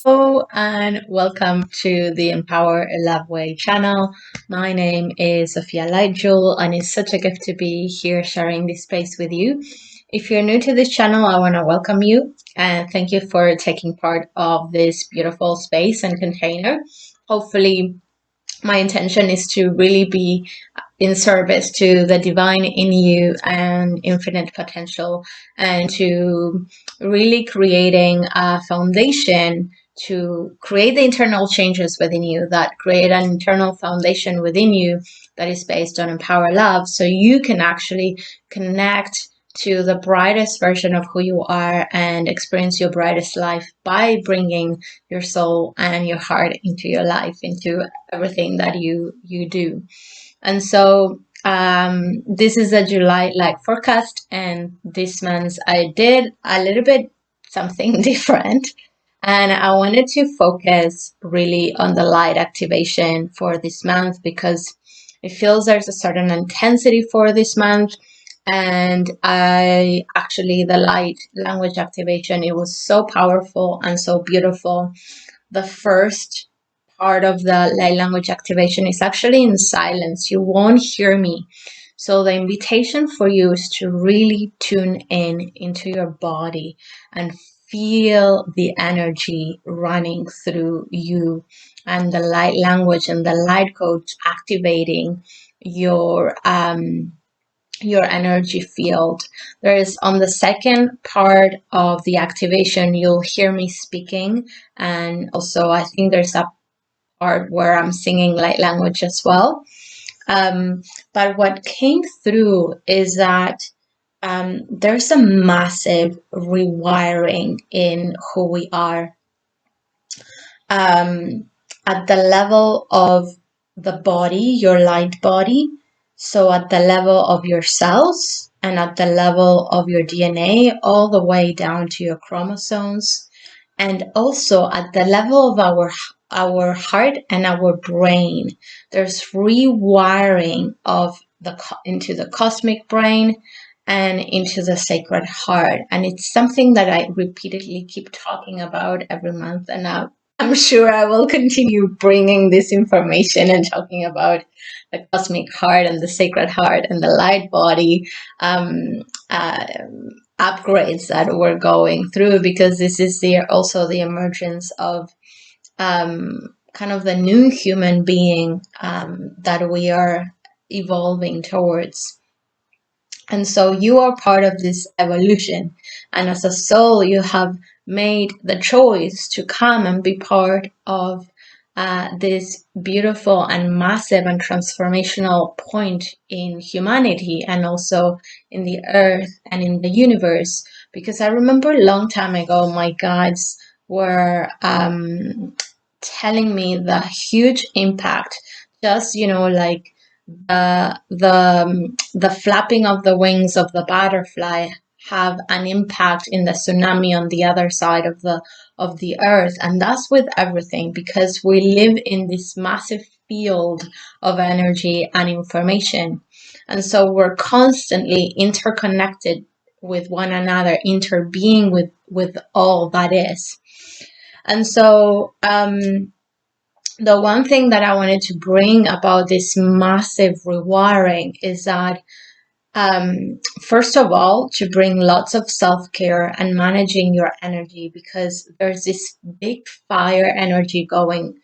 Hello and welcome to the Empower a Love Way channel. My name is Sofia LightJewel and it's such a gift to be here sharing this space with you. If you're new to this channel, I want to welcome you and thank you for taking part of this beautiful space and container. Hopefully, my intention is to really be in service to the divine in you and infinite potential, and to really creating a foundation to create the internal changes within you that create an internal foundation within you that is based on empower love, so you can actually connect to the brightest version of who you are and experience your brightest life by bringing your soul and your heart into your life, into everything that you do. And so this is a July light forecast, and this month I did a little bit something different, and I wanted to focus really on the light activation for this month because it feels there's a certain intensity for this month. And the light language activation, it was so powerful and so beautiful. The first part of the light language activation is actually in silence. You won't hear me. So the invitation for you is to really tune in into your body and feel the energy running through you, and the light language and the light codes activating your energy field. There is, on the second part of the activation, you'll hear me speaking, and also I think there's a part where I'm singing light language as well. But what came through is that there's a massive rewiring in who we are, at the level of the body, your light body. So at the level of your cells and at the level of your DNA, all the way down to your chromosomes, and also at the level of our heart and our brain. There's rewiring of into the cosmic brain and into the sacred heart, and it's something that I repeatedly keep talking about every month, and I'm sure I will continue bringing this information and talking about the cosmic heart and the sacred heart and the light body upgrades that we're going through, because this is also the emergence of kind of the new human being that we are evolving towards. And so you are part of this evolution, and as a soul you have made the choice to come and be part of this beautiful and massive and transformational point in humanity, and also in the earth and in the universe. Because I remember a long time ago my guides were telling me the huge impact, just like the flapping of the wings of the butterfly have an impact in the tsunami on the other side of the earth. And that's with everything, because we live in this massive field of energy and information, and so we're constantly interconnected with one another, interbeing with all that is. And so the one thing that I wanted to bring about this massive rewiring is that, first of all, to bring lots of self-care and managing your energy, because there's this big fire energy going,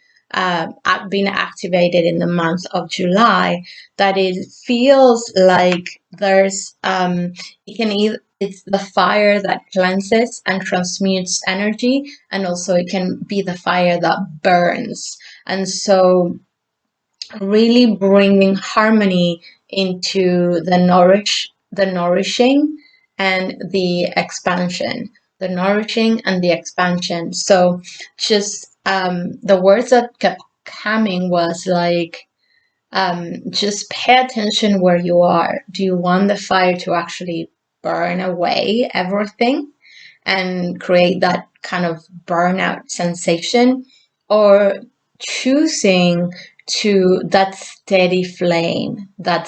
being activated in the month of July, that it feels like there's, it can either, it's the fire that cleanses and transmutes energy, and also it can be the fire that burns. And so really bringing harmony into the nourishing and the expansion, the nourishing and the expansion. So just the words that kept coming was like, just pay attention where you are. Do you want the fire to actually burn away everything and create that kind of burnout sensation, or choosing to that steady flame, that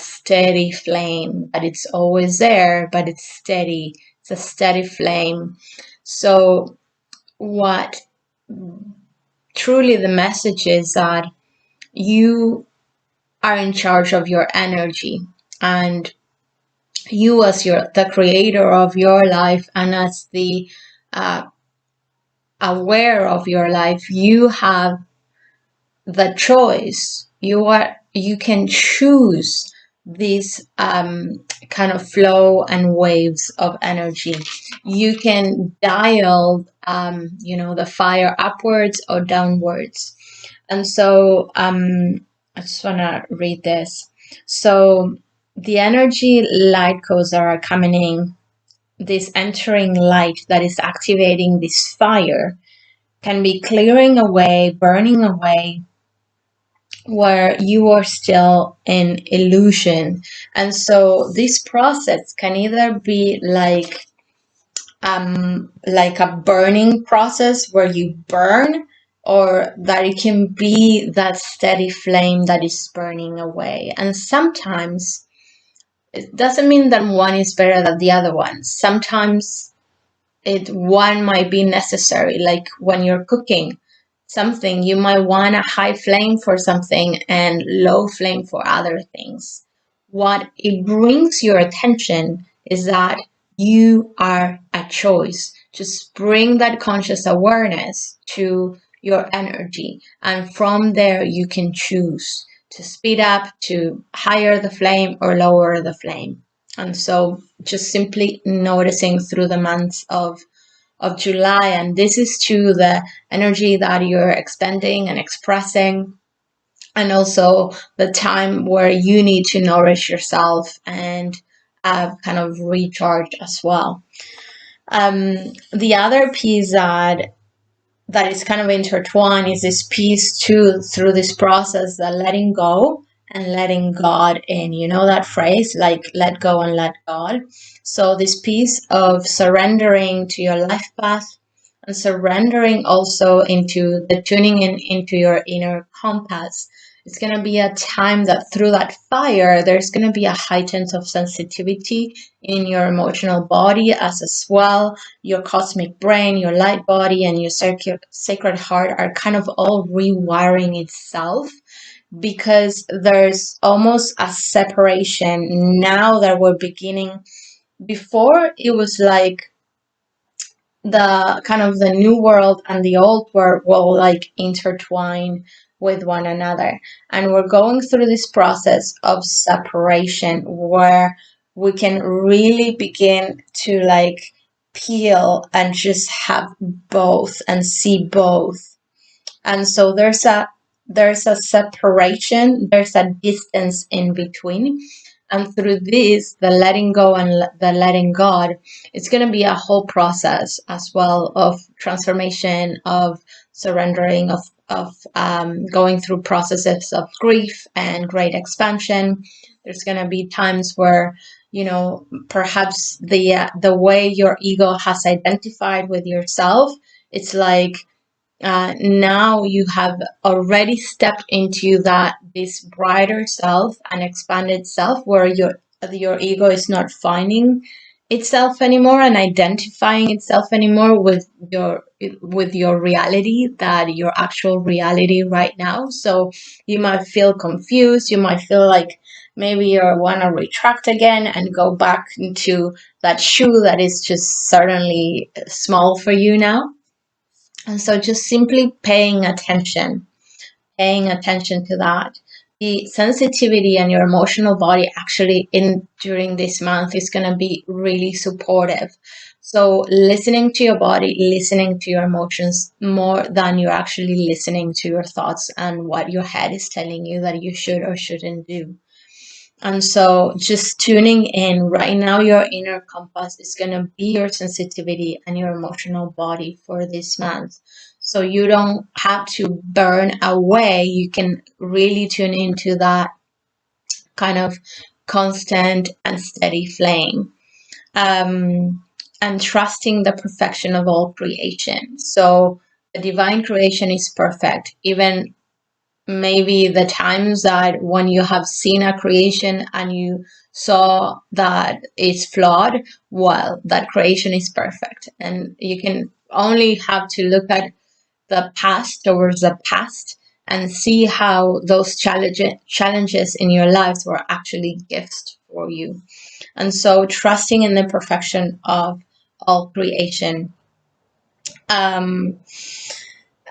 it's always there, but it's steady, it's a steady flame. So what truly the message is that you are in charge of your energy, and you as the creator of your life, and as the aware of your life, you have the choice. You can choose these kind of flow and waves of energy. You can dial the fire upwards or downwards. And so I just want to read this. So the energy light codes that are coming in, this entering light that is activating this fire, can be clearing away, burning away, where you are still in illusion. And so this process can either be like a burning process where you burn, or that it can be that steady flame that is burning away. And sometimes it doesn't mean that one is better than the other one. Sometimes one might be necessary, like when you're cooking something, you might want a high flame for something and low flame for other things. What it brings your attention is that you are a choice. Just bring that conscious awareness to your energy, and from there you can choose to speed up, to higher the flame or lower the flame. And so just simply noticing through the months of July, and this is to the energy that you're expending and expressing, and also the time where you need to nourish yourself and kind of recharge as well. The other piece that is kind of intertwined is this piece too, through this process, the letting go and letting God in. You know that phrase, like let go and let God. So this piece of surrendering to your life path, and surrendering also into the tuning in into your inner compass. It's going to be a time that through that fire, there's going to be a heightened of sensitivity in your emotional body, as well your cosmic brain, your light body, and your sacred heart are kind of all rewiring itself, because there's almost a separation now that we're beginning. Before, it was like the kind of the new world and the old world will like intertwine with one another, and we're going through this process of separation where we can really begin to like peel and just have both and see both. And so there's a separation, there's a distance in between, and through this, the letting go and the letting God, it's going to be a whole process as well of transformation, of surrendering, of going through processes of grief and great expansion. There's going to be times where, perhaps the way your ego has identified with yourself, it's like now you have already stepped into this brighter self and expanded self, where your ego is not finding itself anymore and identifying itself anymore with your reality, that your actual reality right now. So you might feel confused, you might feel like maybe you want to retract again and go back into that shoe that is just certainly small for you now. And so just simply paying attention to that. The sensitivity and your emotional body actually during this month is going to be really supportive. So listening to your body, listening to your emotions more than you're actually listening to your thoughts and what your head is telling you that you should or shouldn't do. And so just tuning in right now, your inner compass is going to be your sensitivity and your emotional body for this month. So you don't have to burn away. You can really tune into that kind of constant and steady flame. And trusting the perfection of all creation. So the divine creation is perfect. Even maybe the times that when you have seen a creation and you saw that it's flawed, well, that creation is perfect. And you can only have to look at the past, towards the past, and see how those challenges in your lives were actually gifts for you. And so trusting in the perfection of all creation. Um,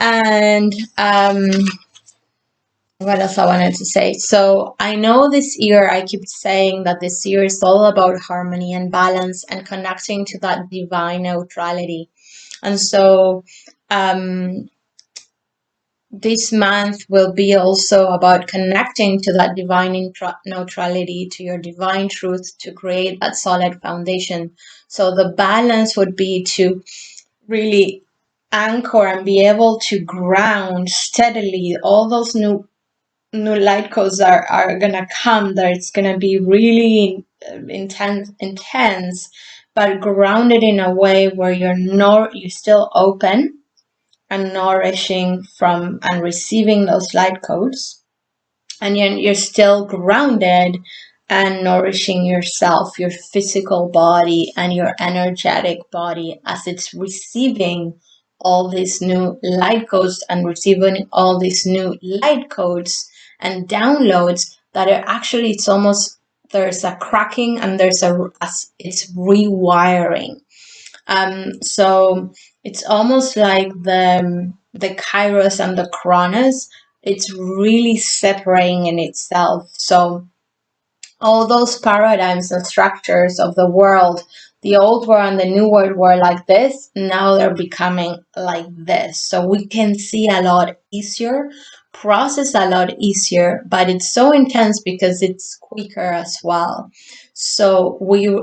and what else I wanted to say? So I know this year, I keep saying that this year is all about harmony and balance and connecting to that divine neutrality. And so this month will be also about connecting to that divine neutrality, to your divine truth, to create that solid foundation. So the balance would be to really anchor and be able to ground steadily all those new light codes are gonna come, that it's gonna be really intense, but grounded in a way where you're still open and nourishing from and receiving those light codes, and you're still grounded and nourishing yourself, your physical body and your energetic body, as it's receiving all these new light codes and receiving all these new light codes and downloads that are actually, it's almost, there's a cracking and it's rewiring. So it's almost like the Kairos and the Chronos. It's really separating in itself. So all those paradigms and structures of the world, the old world and the new world were like this. Now they're becoming like this. So we can see a lot easier, process a lot easier, but it's so intense because it's quicker as well. So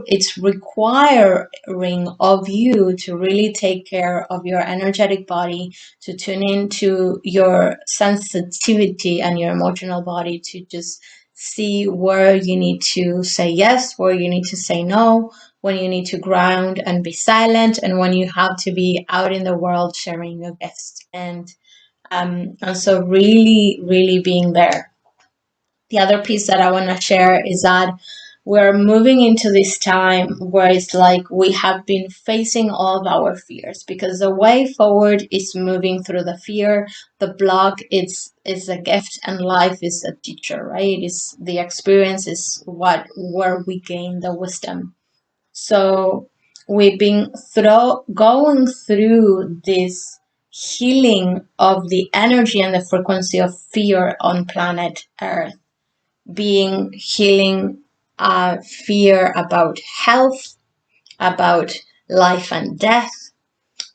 it's requiring of you to really take care of your energetic body, to tune into your sensitivity and your emotional body, to just see where you need to say yes, where you need to say no, when you need to ground and be silent, and when you have to be out in the world sharing your gifts. And so really, really being there. The other piece that I want to share is that we're moving into this time where it's like we have been facing all of our fears, because the way forward is moving through the fear. The block is a gift, and life is a teacher, right? It's the experience is where we gain the wisdom. So we've been going through this healing of the energy and the frequency of fear on planet Earth, being healing fear about health, about life and death,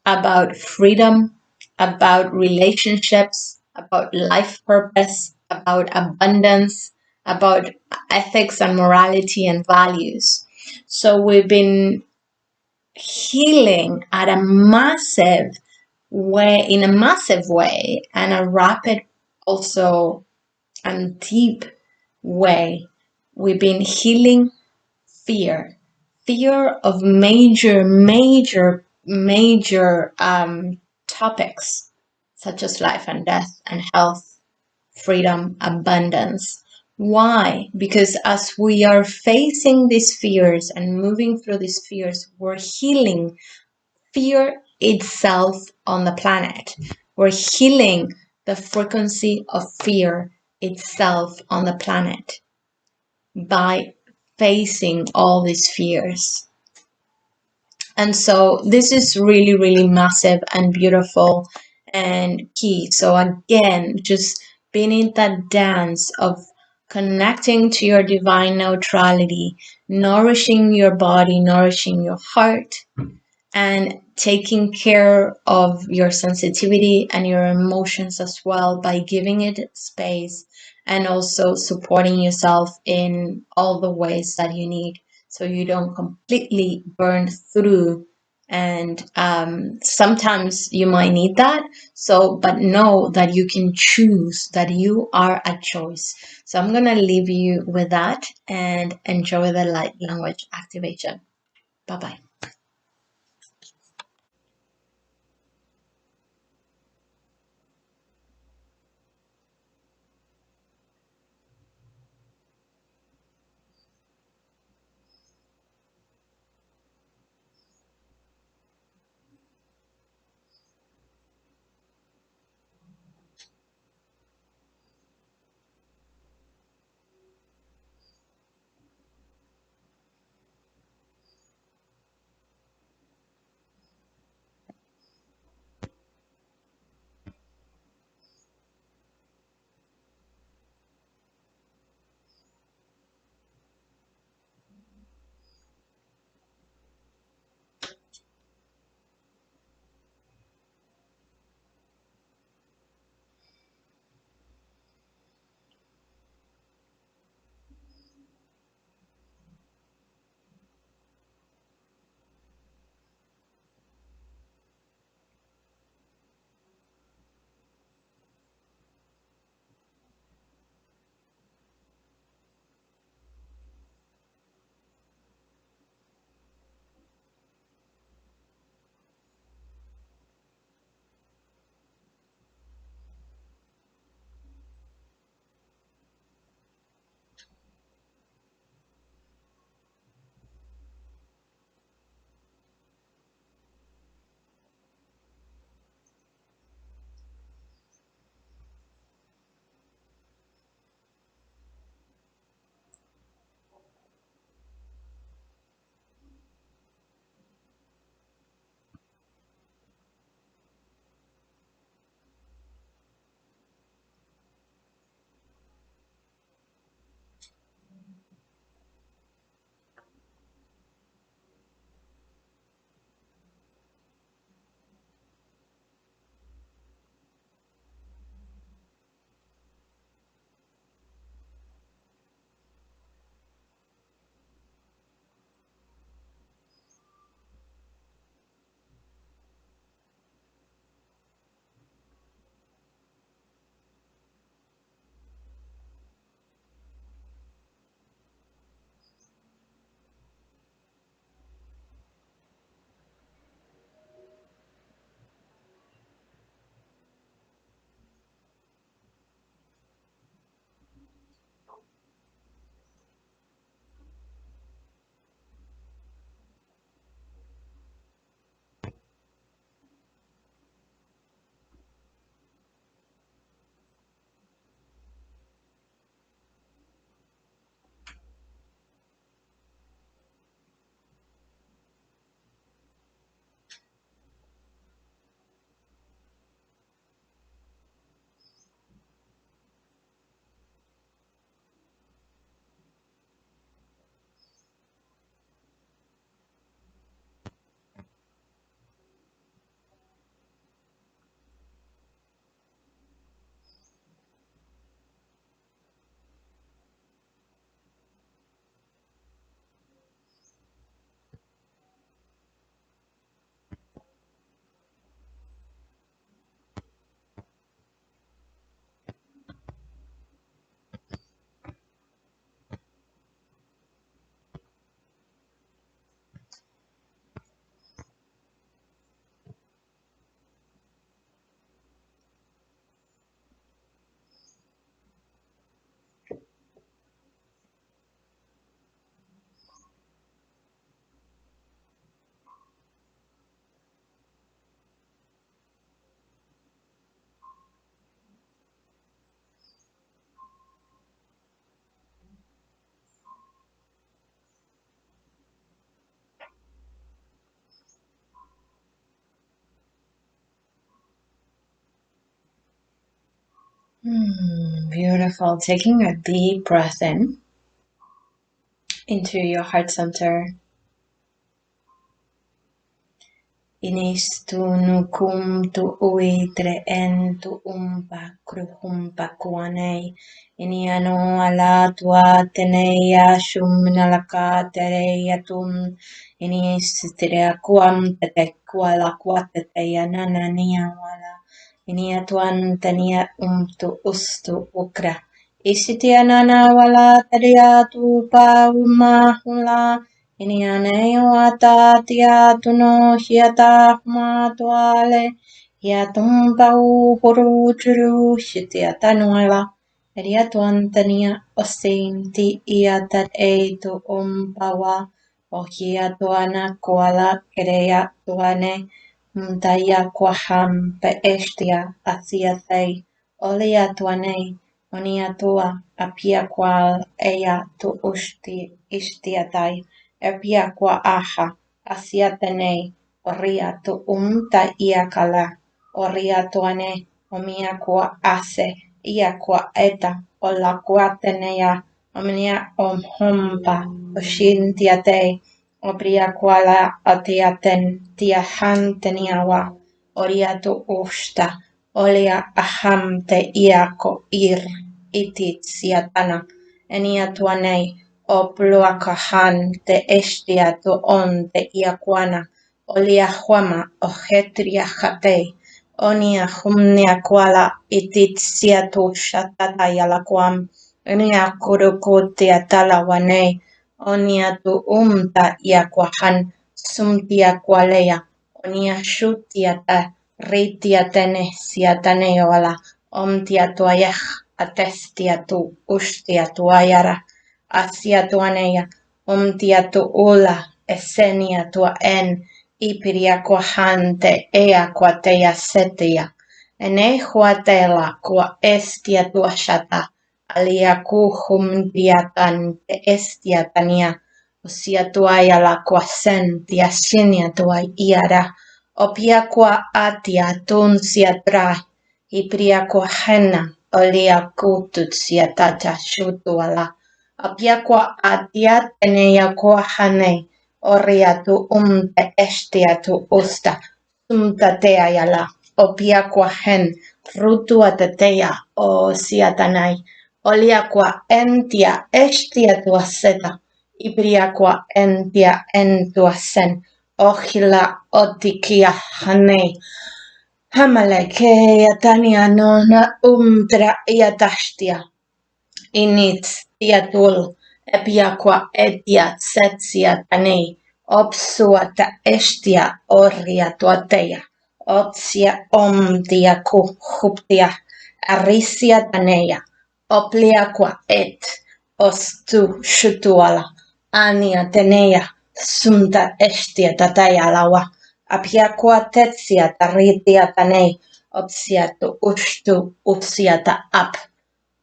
about freedom, about relationships, about life purpose, about abundance, about ethics and morality and values. So we've been healing at a massive way, in a massive way, and a rapid also and deep way. We've been healing fear of major topics such as life and death and health, freedom, abundance. Why? Because as we are facing these fears and moving through these fears, we're healing fear itself on the planet. We're healing the frequency of fear itself on the planet by facing all these fears. And so this is really, really massive and beautiful and key. So again, just being in that dance of connecting to your divine neutrality, nourishing your body, nourishing your heart, and taking care of your sensitivity and your emotions as well by giving it space, and also supporting yourself in all the ways that you need, so you don't completely burn through. And sometimes you might need that, so but know that you can choose, that you are a choice. So I'm gonna leave you with that, and enjoy the light language activation. Bye bye. Beautiful. Taking a deep breath in into your heart center. Inis tu nukum tu uitre en tu umpa kruhumpa kuanei. Iniano ala tua teneia shum nalaka tereia tum. Inis tirea kuam tete kuala kuateteia nanania wala. Inia tuan tenia tu ustu ukra. Isitia nana wala terea tu pa umahula. Inianeo atatia tuno hiata matuale hiatumpa uhuru churu shitia tanuela eriatuantania osinti iatat eitu umpawa o hiatuana kuala kerea tuane mtaya kwaham pe estia asiatei olia tuane oniatua apia kwal ea tu usti istiatai epia kwa aha asiatenei oria tu iakala oria tuane omia kwa ase ia kwa eta ola kuatenea omnia omhompa oshintiatei obria kuala atiaten tiahanteniawa oria tu usta olia ahamte iako ir itit siatana enia tuanei o pluakahan te estia tu on te iakuana olia huama o hetria hatei onia humnia kuala ititsia tu shatata yalakuam onia kurukutia talawanei onia tu iakuahan sumtia kualea onia shutia ta ritia tene siatane ola omtia tuayah atestia tu ustia tuayara asia tuaneya omtia tu ula esenia tua en ipiria kuahante ea kuateya setia ene huatela kua estia tua shata alia kuhum diatan te estia tania osia tuaya la kuasen tia sinia tua iara opia kua atia tunsia tra ipiria kuahena olia kutut sia tata shutuala apiakwa atia teneya kuahane oria tu te estia tu usta sumta tea yala opiakwa hen rutua tetea o siatanai oliakwa entia estia tua seta ibriakwa entia entua sen ohila otikia hanei hamaleke yatania nona umtra yatastia init tiatul epiaqua etia setsia tanei opsuata estia orria tuateia opsia omtia kuhuptia arisia taneia opliaqua et ostu shutuala ania teneia sunta estia tataya lawa apiaqua tetsia taritia tanei opsiatu ustu upsiata ap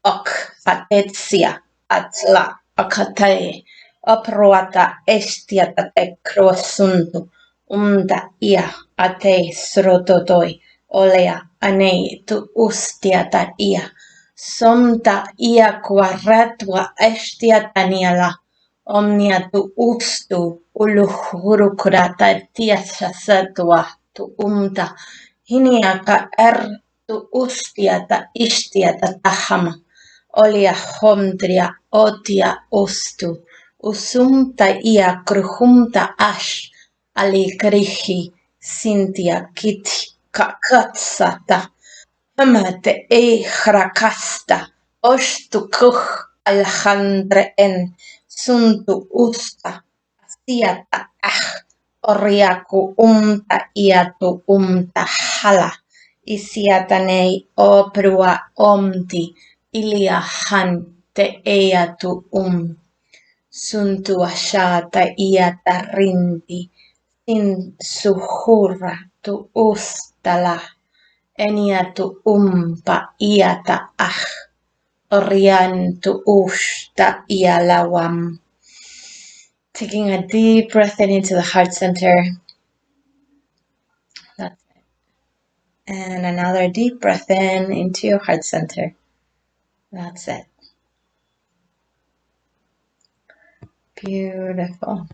ok patetsia atla akatae apruata estiata te crosuntu ia ate srototoi olea anei tu ustiata ia somta ia quaratua estiataniala omnia tu ustu uluhurukurata tiasasatua tu hiniaka tu ustiata istiata tahama olia homtria otia ustu usumta ia kruhumta ash ali krihi sintia kiti kakatsata hamate e hrakasta ostu kuh alhandre en suntu usta asiata oriaku iatu hala isiatanei oprua omti iliahan te eatu suntua shata iata rinti sin suhura tu ustala eniatu iata oriantu usta ialawam. Taking a deep breath in into the heart center. That's it. And another deep breath in into your heart center. That's it. Beautiful.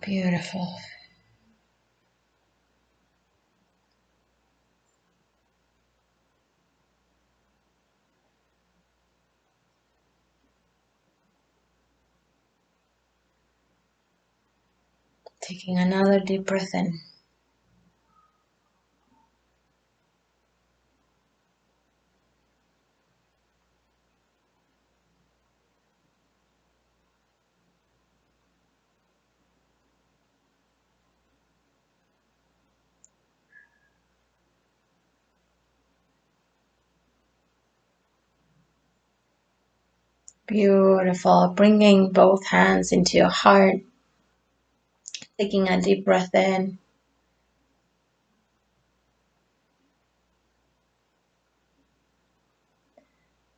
Beautiful. Taking another deep breath in. Beautiful. Bringing both hands into your heart. Taking a deep breath in.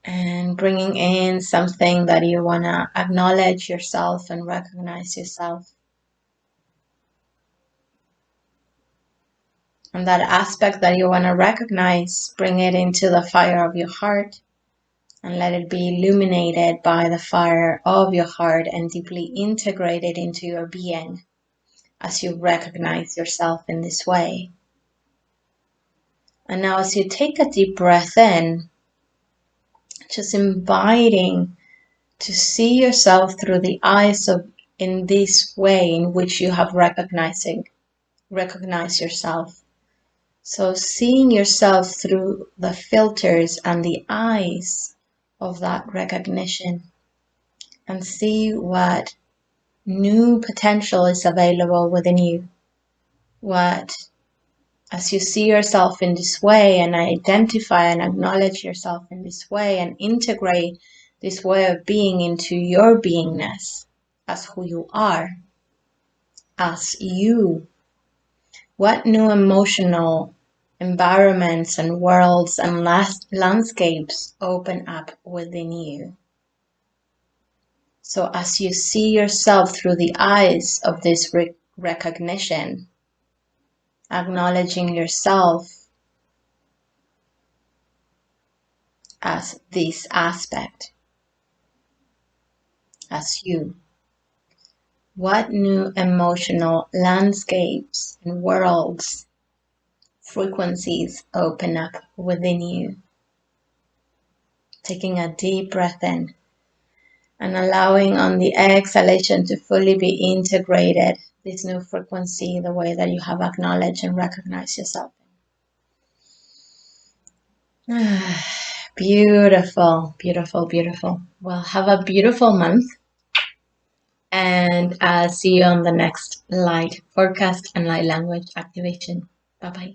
And bringing in something that you want to acknowledge yourself and recognize yourself. And that aspect that you want to recognize, bring it into the fire of your heart and let it be illuminated by the fire of your heart and deeply integrated into your being as you recognize yourself in this way. And now as you take a deep breath in, just inviting to see yourself through the eyes of in this way in which you have recognize yourself. So seeing yourself through the filters and the eyes of that recognition, and see what new potential is available within you. What, as you see yourself in this way and identify and acknowledge yourself in this way and integrate this way of being into your beingness as who you are, as you, what new emotional environments and worlds and landscapes open up within you. So as you see yourself through the eyes of this recognition, acknowledging yourself as this aspect, as you, what new emotional landscapes and worlds, frequencies open up within you. Taking a deep breath in and allowing on the exhalation to fully be integrated this new frequency, the way that you have acknowledged and recognized yourself. Beautiful, beautiful, beautiful. Well, have a beautiful month, and see you on the next light forecast and light language activation. Bye bye.